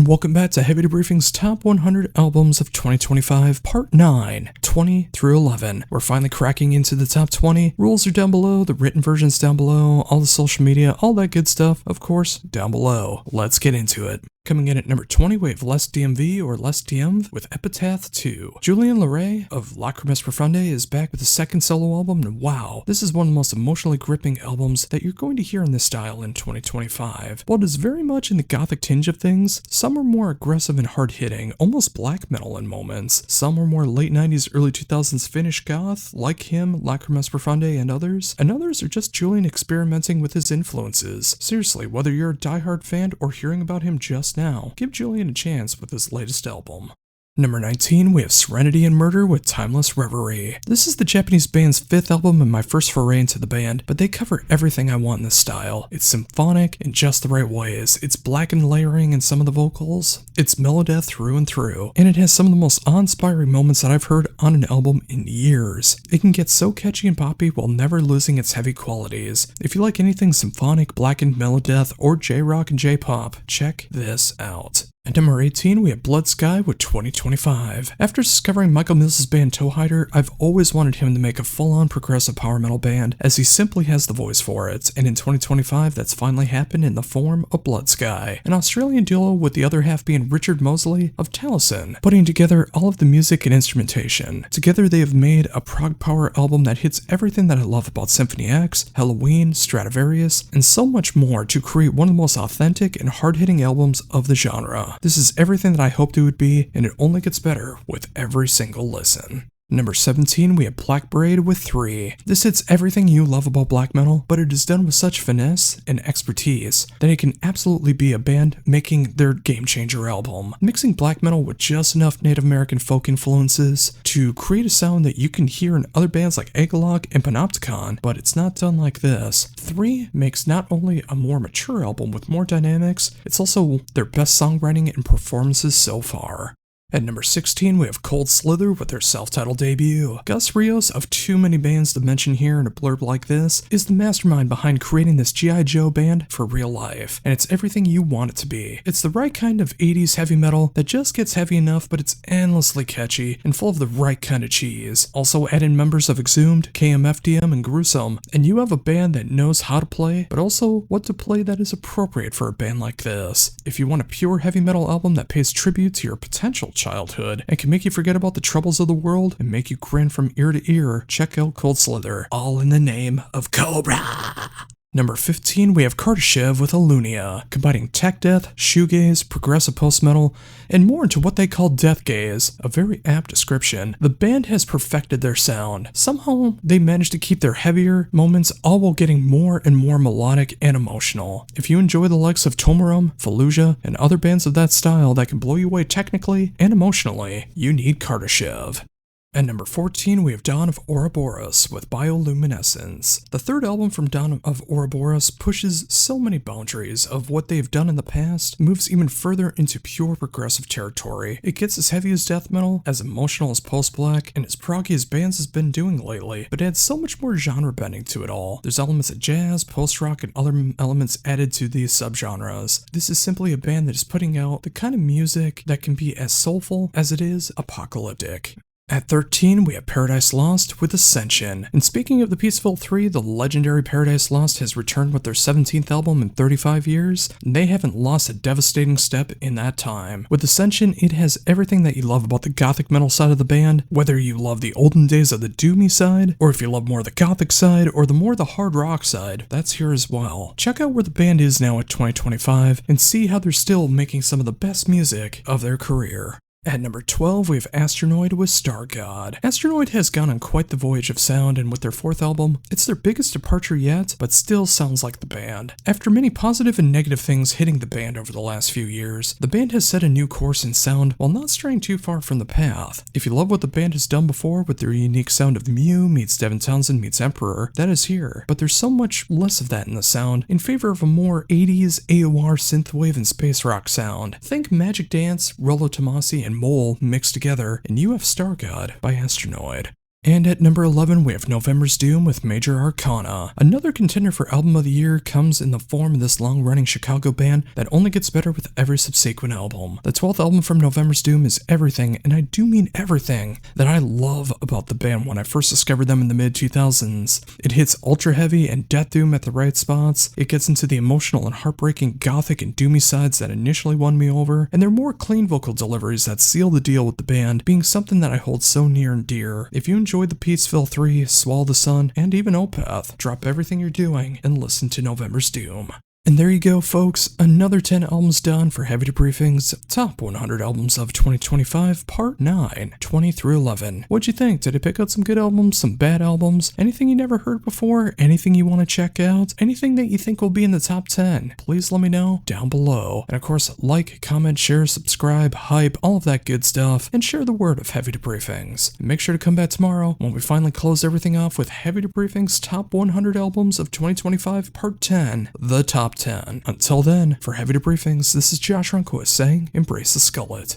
and welcome back to Heavy Debriefings Top 100 Albums of 2025, Part 9, 20 through 11. We're finally cracking into the top 20. Rules are down below, the written version's down below, all the social media, all that good stuff, of course, down below. Let's get into it. Coming in at number 20, we have Less DMV or Less DM with Epitaph 2. Julien Loré of Lacrimas Profundae is back with a second solo album, and wow, this is one of the most emotionally gripping albums that you're going to hear in this style in 2025. While it is very much in the Gothic tinge of things, some are more aggressive and hard-hitting, almost black metal in moments. Some are more late 90s, early 2000s Finnish goth, like him, Lacrimas Profundae, and others are just Julien experimenting with his influences. Seriously, whether you're a diehard fan or hearing about him just now, give Julien a chance with his latest album. Number 19, we have Serenity and Murder with Timeless Reverie. This is the Japanese band's 5th album and my first foray into the band, but they cover everything I want in this style. It's symphonic in just the right ways, it's blackened layering in some of the vocals, it's melodeath through and through, and it has some of the most awe-inspiring moments that I've heard on an album in years. It can get so catchy and poppy while never losing its heavy qualities. If you like anything symphonic, blackened melodeath, or J-rock and J-pop, check this out. At number 18, we have Blood Sky with 2025. After discovering Michael Mills' band Toehider, I've always wanted him to make a full-on progressive power metal band, as he simply has the voice for it, and in 2025 that's finally happened in the form of Blood Sky, an Australian duo with the other half being Richard Mosley of Taliesin, putting together all of the music and instrumentation. Together they have made a prog power album that hits everything that I love about Symphony X, Halloween, Stradivarius, and so much more to create one of the most authentic and hard-hitting albums of the genre. This is everything that I hoped it would be, and it only gets better with every single listen. Number 17, we have Black Braid with 3. This hits everything you love about black metal, but it is done with such finesse and expertise that it can absolutely be a band making their game-changer album. Mixing black metal with just enough Native American folk influences to create a sound that you can hear in other bands like Agalok and Panopticon, but it's not done like this. 3 makes not only a more mature album with more dynamics, it's also their best songwriting and performances so far. At number 16, we have Cold Slither with their self-titled debut. Gus Rios, of too many bands to mention here in a blurb like this, is the mastermind behind creating this G.I. Joe band for real life, and it's everything you want it to be. It's the right kind of 80s heavy metal that just gets heavy enough, but it's endlessly catchy and full of the right kind of cheese. Also add in members of Exhumed, KMFDM, and Gruesome, and you have a band that knows how to play, but also what to play that is appropriate for a band like this. If you want a pure heavy metal album that pays tribute to your potential childhood and can make you forget about the troubles of the world and make you grin from ear to ear, check out Cold Slither, all in the name of Cobra. Number 15, we have Kardashev with Alunia, combining tech death, shoegaze, progressive post-metal, and more into what they call Deathgaze, a very apt description. The band has perfected their sound. Somehow, they managed to keep their heavier moments all while getting more and more melodic and emotional. If you enjoy the likes of Tomarum, Fallujah, and other bands of that style that can blow you away technically and emotionally, you need Kardashev. At number 14, we have Dawn of Ouroboros with Bioluminescence. The third album from Dawn of Ouroboros pushes so many boundaries of what they've done in the past, moves even further into pure progressive territory. It gets as heavy as death metal, as emotional as post-black, and as proggy as bands has been doing lately, but adds so much more genre bending to it all. There's elements of jazz, post-rock, and other elements added to these subgenres. This is simply a band that is putting out the kind of music that can be as soulful as it is apocalyptic. At 13, we have Paradise Lost with Ascension. And speaking of the Peaceful 3, the legendary Paradise Lost has returned with their 17th album in 35 years, and they haven't lost a devastating step in that time. With Ascension, it has everything that you love about the Gothic metal side of the band, whether you love the olden days of the doomy side, or if you love more the Gothic side, or the more the hard rock side, that's here as well. Check out where the band is now at 2025, and see how they're still making some of the best music of their career. At number 12, we have Astronoid with Star God. Astronoid has gone on quite the voyage of sound, and with their 4th album, it's their biggest departure yet, but still sounds like the band. After many positive and negative things hitting the band over the last few years, the band has set a new course in sound while not straying too far from the path. If you love what the band has done before with their unique sound of Mew meets Devin Townsend meets Emperor, that is here, but there's so much less of that in the sound in favor of a more 80s AOR synthwave and space rock sound. Think Magic Dance, Rollo Tomasi, and Mole mixed together, and you have Star God by Astronoid. And at number 11, we have November's Doom with Major Arcana. Another contender for Album of the Year comes in the form of this long-running Chicago band that only gets better with every subsequent album. The 12th album from November's Doom is everything, and I do mean everything, that I love about the band when I first discovered them in the mid-2000s. It hits ultra-heavy and death doom at the right spots, it gets into the emotional and heartbreaking gothic and doomy sides that initially won me over, and their more clean vocal deliveries that seal the deal with the band being something that I hold so near and dear. If you enjoyed the Peaceville 3, Swallow the Sun, and even Opeth, drop everything you're doing and listen to November's Doom. And there you go, folks, another 10 albums done for Heavy Debriefings, Top 100 Albums of 2025, Part 9, 20 through 11. What'd you think? Did I pick out some good albums, some bad albums, anything you never heard before, anything you want to check out, anything that you think will be in the top 10? Please let me know down below. And of course, like, comment, share, subscribe, hype, all of that good stuff, and share the word of Heavy Debriefings. And make sure to come back tomorrow when we finally close everything off with Heavy Debriefings Top 100 Albums of 2025, Part 10, the Top 10. Until then, for Heavy Debriefings, this is Josh Runquist saying, embrace the Skullet.